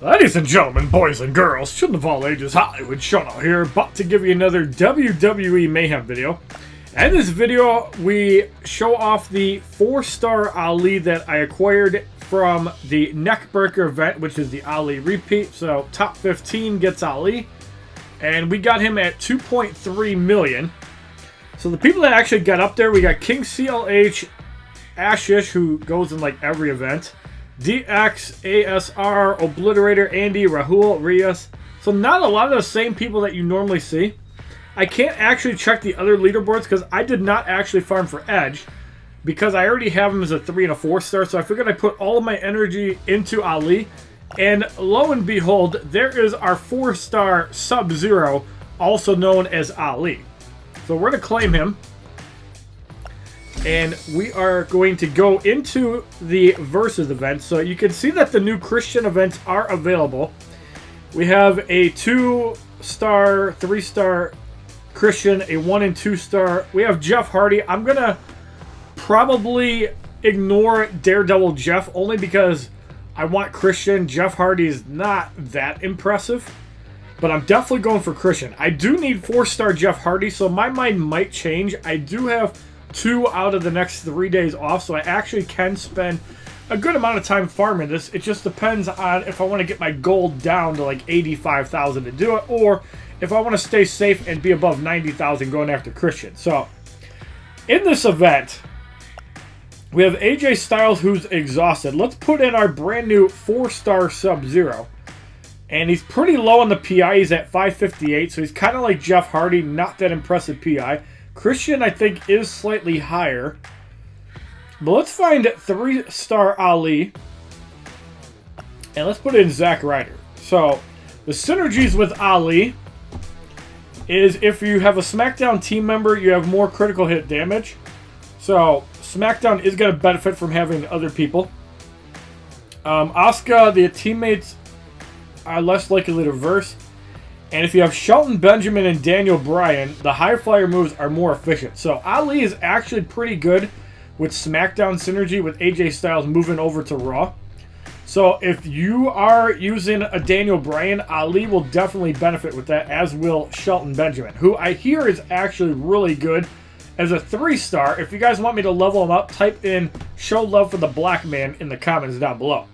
Ladies and gentlemen, boys and girls, children of all ages, HollywoodShono here, about to give you another WWE Mayhem video. And in this video, we show off the 4-star Ali that I acquired from the Neckbreaker event, which is the Ali repeat. So, top 15 gets Ali. And we got him at 2.3 million. So the people that actually got up there, we got King CLH, Ashish, who goes in like every event. DX, ASR, Obliterator, Andy, Rahul, Rios. So not a lot of the same people that you normally see. I can't actually check the other leaderboards because I did not actually farm for Edge, because I already have him as a 3 and a 4-star. So I figured I'd put all of my energy into Ali. And lo and behold, there is our 4-star Sub-Zero, also known as Ali. So we're going to claim him. And we are going to go into the Versus event. So you can see that the new Christian events are available. We have a 2-star, 3-star Christian, a 1 and 2-star. We have Jeff Hardy. I'm going to probably ignore Daredevil Jeff only because I want Christian. Jeff Hardy is not that impressive. But I'm definitely going for Christian. I do need 4-star Jeff Hardy, so my mind might change. I do have 2 out of the next 3 days off, so I actually can spend a good amount of time farming this. It just depends on if I want to get my gold down to like 85,000 to do it, or if I want to stay safe and be above 90,000 going after Christian. So, in this event, we have AJ Styles, who's exhausted. Let's put in our brand new 4-star Sub-Zero. And he's pretty low on the PI. He's at 558, so he's kind of like Jeff Hardy, not that impressive PI. Christian, I think, is slightly higher. But let's find 3-star Ali. And let's put in Zack Ryder. So, the synergies with Ali is if you have a Smackdown team member, you have more critical hit damage. So, Smackdown is going to benefit from having other people. Asuka, the teammates are less likely to reverse. And if you have Shelton Benjamin and Daniel Bryan, the high flyer moves are more efficient. So Ali is actually pretty good with Smackdown synergy with AJ Styles moving over to Raw. So if you are using a Daniel Bryan, Ali will definitely benefit with that, as will Shelton Benjamin, who I hear is actually really good as a 3-star. If you guys want me to level him up, type in "show love for the black man" in the comments down below.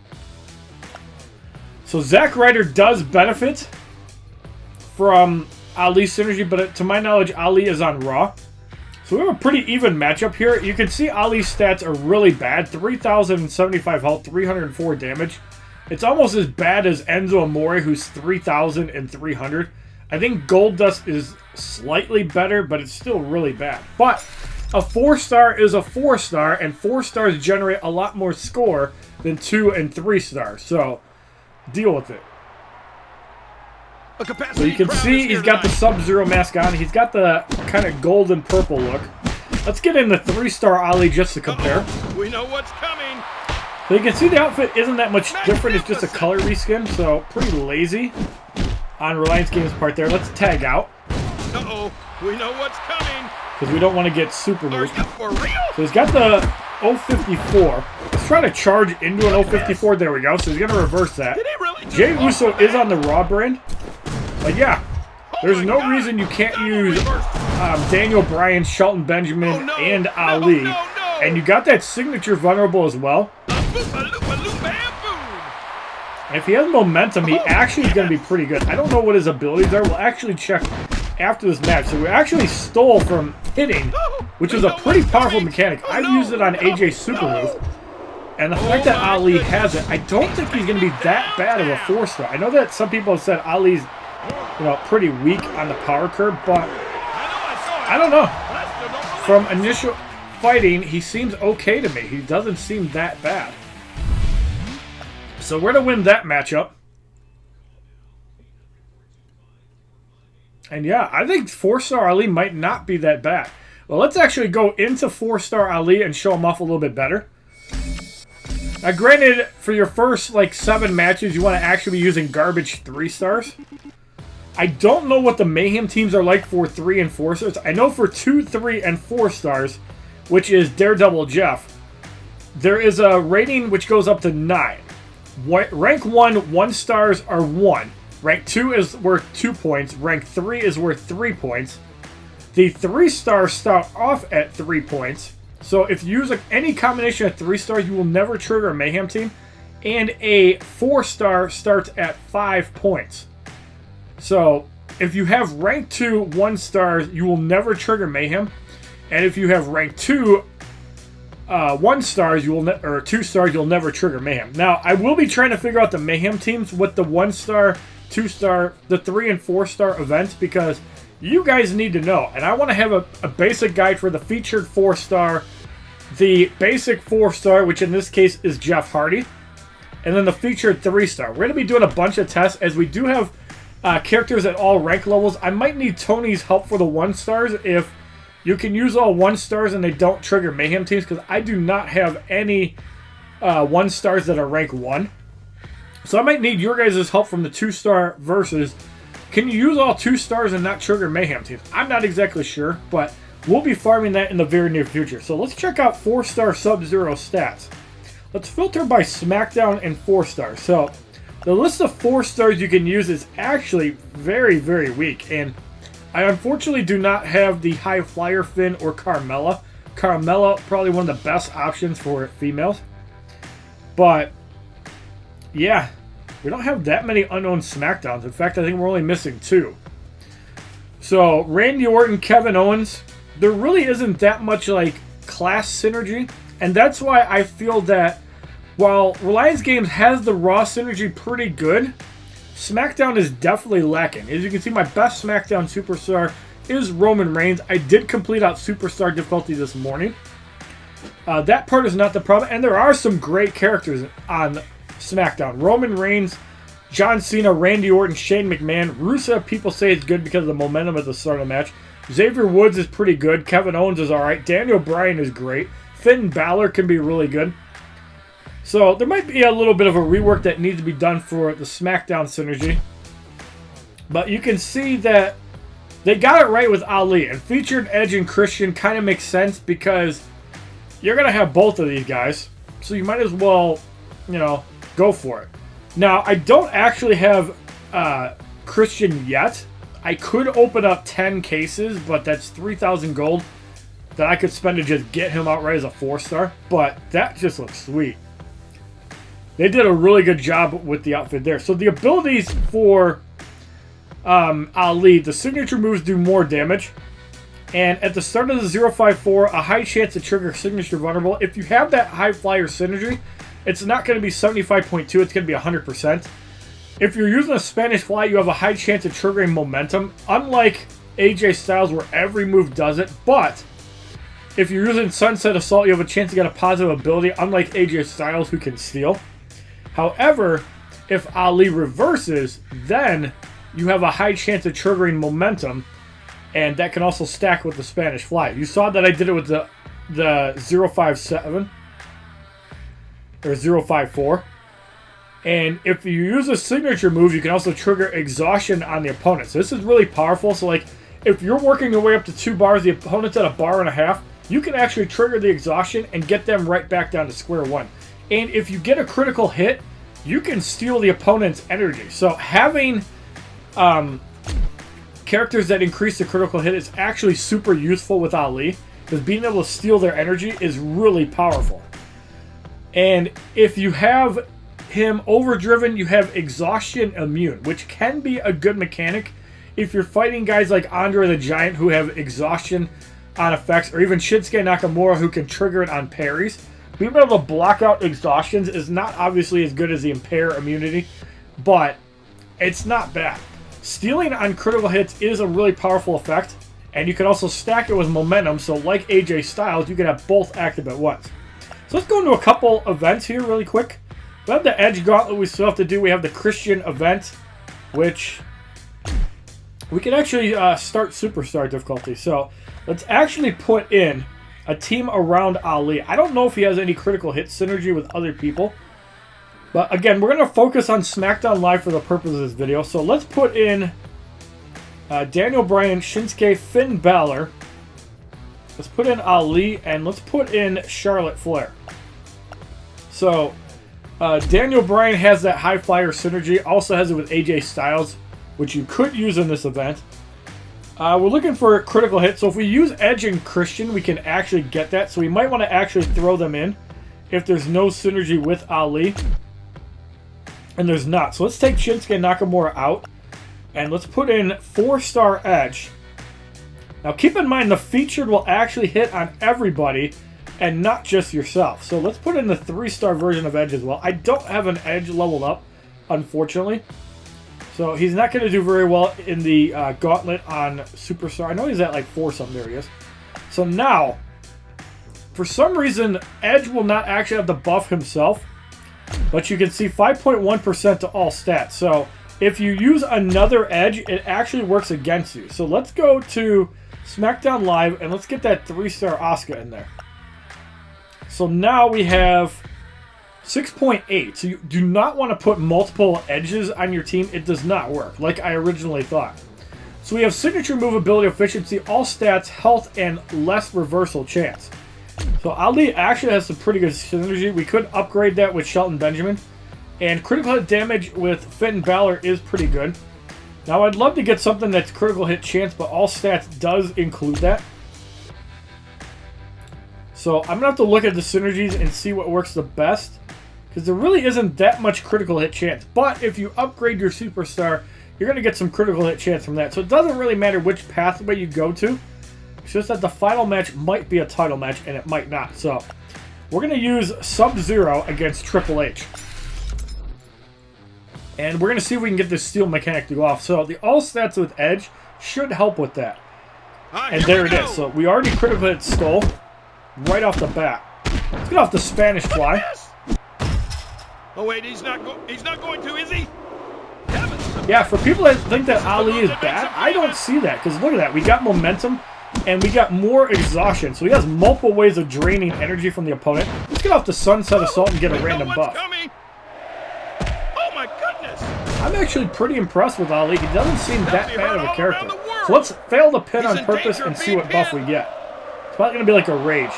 So Zack Ryder does benefit from Ali synergy, but to my knowledge, Ali is on Raw. So we have a pretty even matchup here. You can see Ali's stats are really bad. 3,075 health, 304 damage. It's almost as bad as Enzo Amore, who's 3,300. I think Goldust is slightly better, but it's still really bad. But a 4-star is a 4-star, and 4-stars generate a lot more score than 2 and 3-stars. So deal with it. So you can see he's got the Sub-Zero mask on. He's got the kind of golden purple look. Let's get in the 3-star Ali just to compare. We know what's coming. So you can see the outfit isn't that much different. It's just a color reskin, so pretty lazy on Reliance Games' part there. Let's tag out. Uh-oh, we know what's coming. Because we don't want to get Supermoves. So he's got the 054. Let's try to charge into an 054. There we go. So he's going to reverse that. Jey Uso is on the Raw brand. But yeah, there's no reason you can't use Daniel Bryan, Shelton Benjamin, and Ali. And you got that signature vulnerable as well. And if he has momentum, he actually is going to be pretty good. I don't know what his abilities are. We'll actually check after this match. So we actually stole from hitting, which is a pretty powerful mechanic. I've used it on AJ's Supermoves. And the fact that Ali has it, I don't think he's going to be that bad of a 4-star. I know that some people have said Ali's, pretty weak on the power curve, but I don't know. From initial fighting, he seems okay to me. He doesn't seem that bad. So we're going to win that matchup. And yeah, I think 4-star Ali might not be that bad. Well, let's actually go into 4-star Ali and show him off a little bit better. Now, granted, for your first, 7 matches, you want to actually be using garbage 3-stars. I don't know what the Mayhem teams are like for 3 and 4 stars. I know for 2, 3, and 4 stars, which is Daredevil Jeff, there is a rating which goes up to 9. Rank 1 stars are 1. Rank 2 is worth 2 points. Rank 3 is worth 3 points. The 3 stars start off at 3 points. So if you use any combination of 3 stars, you will never trigger a Mayhem team. And a 4 star starts at 5 points. So if you have rank 2 1 stars, you will never trigger Mayhem. And if you have rank 2 1 stars, or 2 stars, you'll never trigger Mayhem. Now, I will be trying to figure out the Mayhem teams with the 1 star, 2 star, the 3 and 4 star events, because you guys need to know. And I want to have a basic guide for the featured 4 star, the basic 4 star, which in this case is Jeff Hardy, and then the featured 3 star. We're going to be doing a bunch of tests, as we do have characters at all rank levels. I might need Tony's help for the 1 stars if you can use all 1 stars and they don't trigger Mayhem teams, because I do not have any 1 stars that are rank 1. So I might need your guys' help from the 2 star versus, can you use all 2 stars and not trigger Mayhem teams? I'm not exactly sure, but we'll be farming that in the very near future. So let's check out 4 star Sub-Zero stats. Let's filter by SmackDown and 4 stars. So the list of 4 stars you can use is actually very, very weak, and I unfortunately do not have the High Flyer Finn or Carmella. Carmella, probably one of the best options for females. But, yeah, we don't have that many unknown SmackDowns. In fact, I think we're only missing 2. So, Randy Orton, Kevin Owens, there really isn't that much, like, class synergy. And that's why I feel that while Reliance Games has the Raw synergy pretty good, SmackDown is definitely lacking. As you can see, my best SmackDown Superstar is Roman Reigns. I did complete out Superstar difficulty this morning. That part is not the problem. And there are some great characters on SmackDown. Roman Reigns, John Cena, Randy Orton, Shane McMahon. Rusev, people say it's good because of the momentum at the start of the match. Xavier Woods is pretty good. Kevin Owens is alright. Daniel Bryan is great. Finn Balor can be really good. So there might be a little bit of a rework that needs to be done for the SmackDown synergy. But you can see that they got it right with Ali. And featured Edge and Christian kind of makes sense because you're going to have both of these guys. So you might as well, you know, go for it. Now, I don't actually have Christian yet. I could open up 10 cases, but that's 3,000 gold that I could spend to just get him outright as a 4 star. But that just looks sweet. They did a really good job with the outfit there. So the abilities for Ali, the signature moves do more damage. And at the start of the 054, a high chance to trigger signature vulnerable. If you have that high flyer synergy, it's not going to be 75.2, it's going to be 100%. If you're using a Spanish fly, you have a high chance of triggering momentum, unlike AJ Styles where every move does it. But if you're using Sunset Assault, you have a chance to get a positive ability, unlike AJ Styles who can steal. However, if Ali reverses, then you have a high chance of triggering momentum, and that can also stack with the Spanish Fly. You saw that I did it with the 057 or 054. And if you use a signature move, you can also trigger exhaustion on the opponent. So this is really powerful. So like, if you're working your way up to 2 bars, the opponent's at a bar and a half, you can actually trigger the exhaustion and get them right back down to square one. And if you get a critical hit, you can steal the opponent's energy. So having characters that increase the critical hit is actually super useful with Ali, because being able to steal their energy is really powerful. And if you have him overdriven, you have exhaustion immune, which can be a good mechanic if you're fighting guys like Andre the Giant who have exhaustion on effects, or even Shinsuke Nakamura who can trigger it on parries. Being able to block out exhaustions is not obviously as good as the impair immunity, but it's not bad. Stealing on critical hits is a really powerful effect, and you can also stack it with momentum, so like AJ Styles, you can have both active at once. So let's go into a couple events here really quick. We have the Edge Gauntlet we still have to do. We have the Christian event, which we can actually start Superstar difficulty. So let's actually put in a team around Ali. I don't know if he has any critical hit synergy with other people. But again, we're going to focus on SmackDown Live for the purpose of this video. So let's put in Daniel Bryan, Shinsuke, Finn Balor. Let's put in Ali, and let's put in Charlotte Flair. So Daniel Bryan has that high flyer synergy. Also has it with AJ Styles, which you could use in this event. We're looking for a critical hit. So if we use Edge and Christian, we can actually get that. So we might want to actually throw them in if there's no synergy with Ali. And there's not. So let's take Shinsuke Nakamura out. And let's put in 4-star Edge. Now keep in mind the featured will actually hit on everybody and not just yourself. So let's put in the 3-star version of Edge as well. I don't have an Edge leveled up, unfortunately. So he's not going to do very well in the gauntlet on Superstar. I know he's at like 4-something. There he is. So now, for some reason, Edge will not actually have the buff himself. But you can see 5.1% to all stats. So if you use another Edge, it actually works against you. So let's go to SmackDown Live and let's get that 3-star Asuka in there. So now we have 6.8. So you do not want to put multiple edges on your team. It does not work, like I originally thought. So we have signature move ability, efficiency, all stats, health, and less reversal chance. So Ali actually has some pretty good synergy. We could upgrade that with Shelton Benjamin. And critical hit damage with Finn Balor is pretty good. Now I'd love to get something that's critical hit chance, but all stats does include that. So I'm going to have to look at the synergies and see what works the best. Because there really isn't that much critical hit chance. But if you upgrade your Superstar, you're going to get some critical hit chance from that. So it doesn't really matter which pathway you go to. It's just that the final match might be a title match and it might not. So we're going to use Sub-Zero against Triple H. And we're going to see if we can get this steel mechanic to go off. So the all stats with Edge should help with that. And there it is. So we already critical hit Skull right off the bat. Let's get off the Spanish Fly. Oh wait, he's not going to, is he? Yeah, for people that think that Ali is bad, I don't see that. Because look at that. We got momentum and we got more exhaustion. So he has multiple ways of draining energy from the opponent. Let's get off the Sunset Assault and get a random buff. Oh my goodness! I'm actually pretty impressed with Ali. He doesn't seem that bad of a character. So let's fail the pin on purpose and see what buff we get. It's probably going to be like a Rage.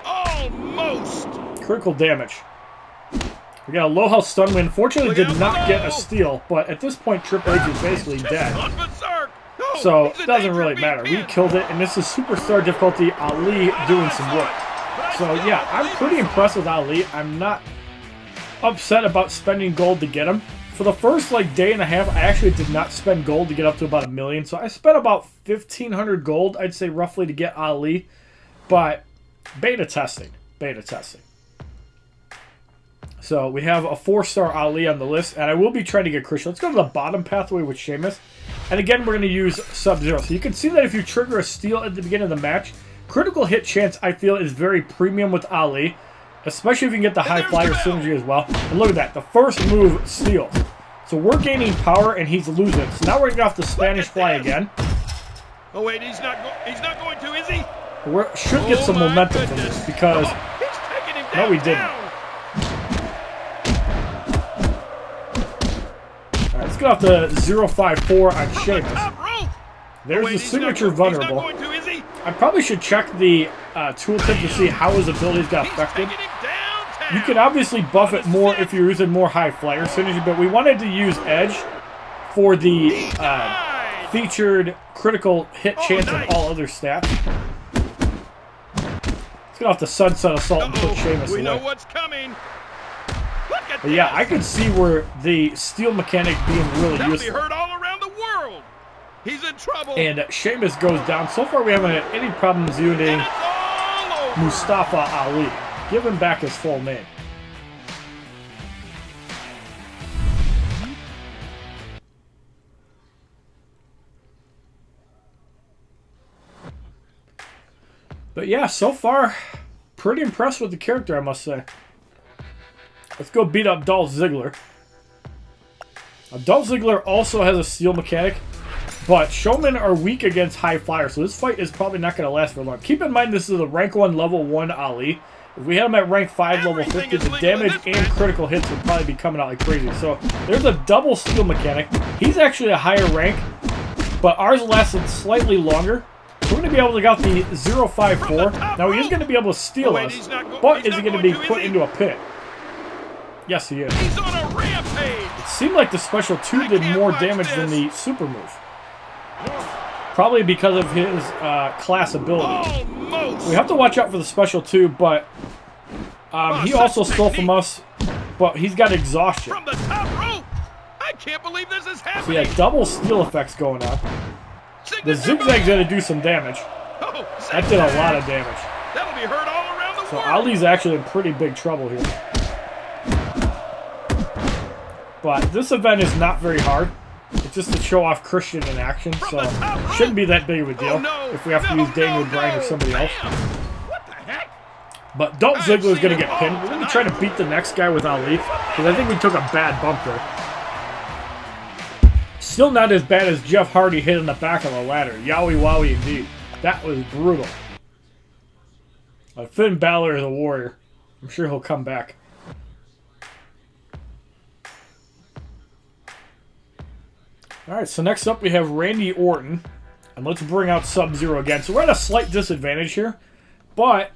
Almost! Critical damage. We got a low health stun win. Fortunately, did not get a steal, but at this point, Triple H is basically dead. So it doesn't really matter. We killed it, and this is Superstar difficulty. Ali doing some work. So yeah, I'm pretty impressed with Ali. I'm not upset about spending gold to get him. For the first like day and a half, I actually did not spend gold to get up to about $1 million. So I spent about 1,500 gold, I'd say roughly, to get Ali. But beta testing. So we have a 4-star Ali on the list, and I will be trying to get Christian. Let's go to the bottom pathway with Sheamus. And again, we're going to use Sub-Zero. So you can see that if you trigger a steal at the beginning of the match, critical hit chance, I feel, is very premium with Ali, especially if you can get the high flyer synergy as well. And look at that. The first move steals. So we're gaining power, and he's losing. So now we're going to get off the Spanish Fly again. Oh, wait, he's not going to, is he? We should get some momentum from this because... No, we didn't. Alright, let's get off the 054 on Sheamus. There's the signature vulnerable. I probably should check the tooltip to see how his abilities got affected. You can obviously buff it more if you're using more high flyer synergy, but we wanted to use Edge for the featured critical hit chance and all other stats. Let's get off the Sunset Assault and put Sheamus away. We know what's coming. But yeah, I could see where the steel mechanic being really useful. Heard all around the world. He's in trouble. And Sheamus goes down. So far, we haven't had any problems using Mustafa Ali. Give him back his full name. But yeah, so far, pretty impressed with the character, I must say. Let's go beat up Dolph Ziggler. Dolph Ziggler also has a steel mechanic, but showmen are weak against high flyers, so this fight is probably not going to last for long. Keep in mind this is a rank 1 level 1 Ali. If we had him at rank 5 level 50, the damage and critical hits would probably be coming out like crazy. So there's a double steel mechanic. He's actually a higher rank, but ours lasted slightly longer. So we're going to be able to get out the 054. Now he is going to be able to steal us, but is he going to be put into a pit? Yes, he is. He's on a rampage. It seemed like the special 2 did more damage than the super move. Probably because of his class ability. Almost. We have to watch out for the special 2, but he also stole from us, but he's got exhaustion. From the top rope. I can't believe this is So happening. yeah, double steal effects going on. The zigzag's gonna do some damage. Oh, That did a lot of damage. That'll be heard all around the So world. Ali's actually in pretty big trouble here. But this event is not very hard. It's just to show off Christian in action, so shouldn't be that big of a deal if we have to use Daniel Bryan or somebody else. What the heck? But Dolph Ziggler's going to get pinned. We're going to try to beat the next guy with Ali, because I think we took a bad bump there. Still not as bad as Jeff Hardy hit in the back of the ladder. Yowie wowie indeed. That was brutal. Finn Balor is a warrior. I'm sure he'll come back. Alright, so next up we have Randy Orton. And let's bring out Sub-Zero again. So we're at a slight disadvantage here. But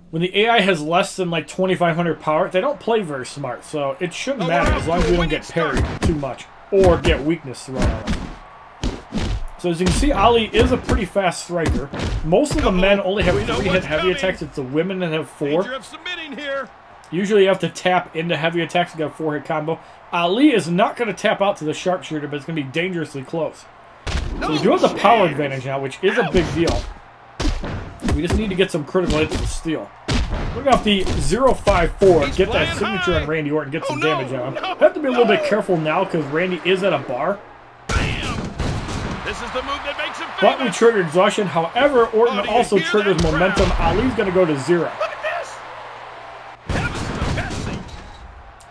when the AI has less than like 2,500 power, they don't play very smart. So it shouldn't matter as long as we don't get parried too much. Or get weakness thrown on us. So as you can see, Ali is a pretty fast striker. Most of the men only have 3 hit heavy attacks. It's the women that have 4. Danger of submitting here. Usually you have to tap into heavy attacks to get a 4-hit combo. Ali is not going to tap out to the sharpshooter, but it's going to be dangerously close. So we do have the power advantage now, which is a big deal. We just need to get some critical hits to steal. Look off the 0-5-4, get that signature on Randy Orton, get some damage on him. Have to be a little bit careful now because Randy is at a bar. This is the move that makes him famous. But we trigger exhaustion. However, Orton also triggers momentum. Ali's going to go to 0. Look at this. Heavens to Betsy.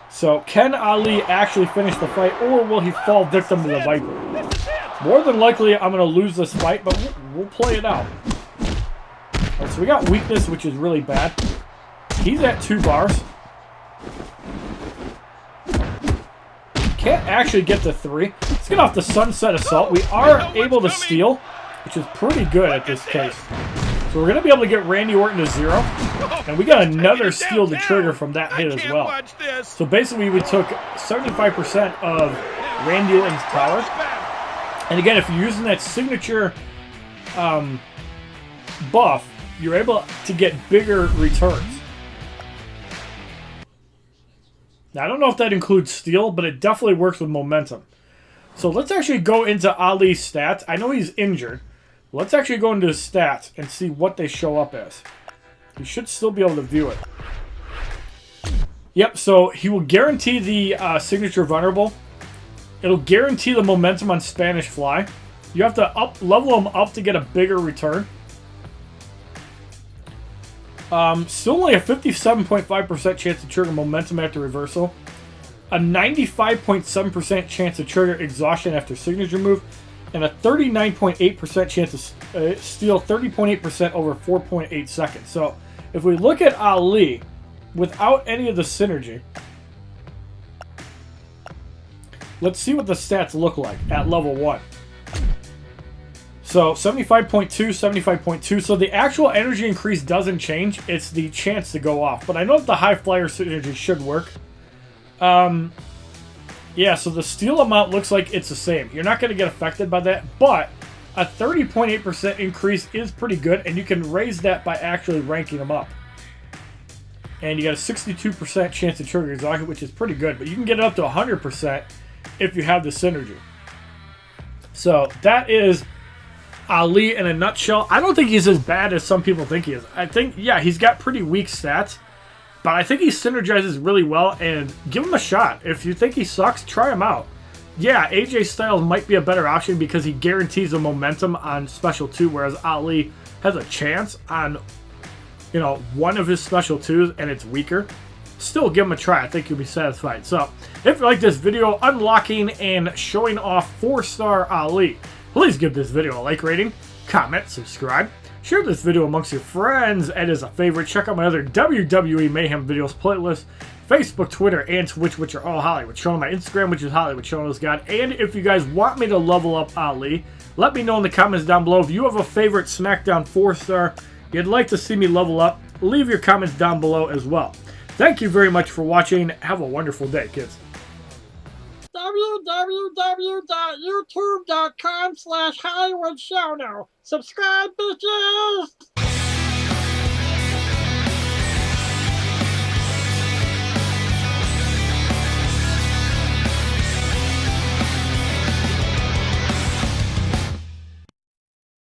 So can Ali actually finish the fight, or will he fall victim to the Viper? This is it. More than likely, I'm going to lose this fight, but we'll play it out. Right, so we got weakness, which is really bad. He's at 2 bars. Can't actually get to 3. Let's get off the Sunset Assault. We are able to steal, which is pretty good at this case. So we're going to be able to get Randy Orton to 0. And we got another steal to trigger from that hit as well. So basically we took 75% of Randy Orton's power. And again, if you're using that signature buff, you're able to get bigger returns. Now, I don't know if that includes steal, but it definitely works with momentum. So let's actually go into Ali's stats. I know he's injured. Let's actually go into his stats and see what they show up as. You should still be able to view it. Yep, so he will guarantee the signature vulnerable. It'll guarantee the momentum on Spanish Fly. You have to level him up to get a bigger return. Still only a 57.5% chance to trigger momentum after reversal. A 95.7% chance to trigger exhaustion after signature move. And a 39.8% chance to steal 30.8% over 4.8 seconds. So, if we look at Ali, without any of the synergy, let's see what the stats look like at level 1. So 75.2, 75.2. So the actual energy increase doesn't change. It's the chance to go off. But I know that the high flyer synergy should work. Yeah, so the steal amount looks like it's the same. You're not going to get affected by that. But a 30.8% increase is pretty good. And you can raise that by actually ranking them up. And you got a 62% chance to trigger exhaustion, which is pretty good. But you can get it up to 100% if you have the synergy. So that is Ali in a nutshell. I don't think he's as bad as some people think he is. I think, yeah, he's got pretty weak stats, but I think he synergizes really well, and give him a shot. If you think he sucks, try him out. Yeah, AJ Styles might be a better option because he guarantees the momentum on Special 2, whereas Ali has a chance on, you know, one of his Special 2s, and it's weaker. Still give him a try. I think you'll be satisfied. So, if you like this video unlocking and showing off 4-star Ali, please give this video a like rating, comment, subscribe, share this video amongst your friends, and as a favorite, check out my other WWE Mayhem videos playlist, Facebook, Twitter, and Twitch, which are all HollywoodShono, my Instagram, which is HollywoodShono'sGod. And if you guys want me to level up Ali, let me know in the comments down below. If you have a favorite Smackdown 4-star you'd like to see me level up, leave your comments down below as well. Thank you very much for watching. Have a wonderful day, kids. www.youtube.com/HollywoodShono. Subscribe, bitches!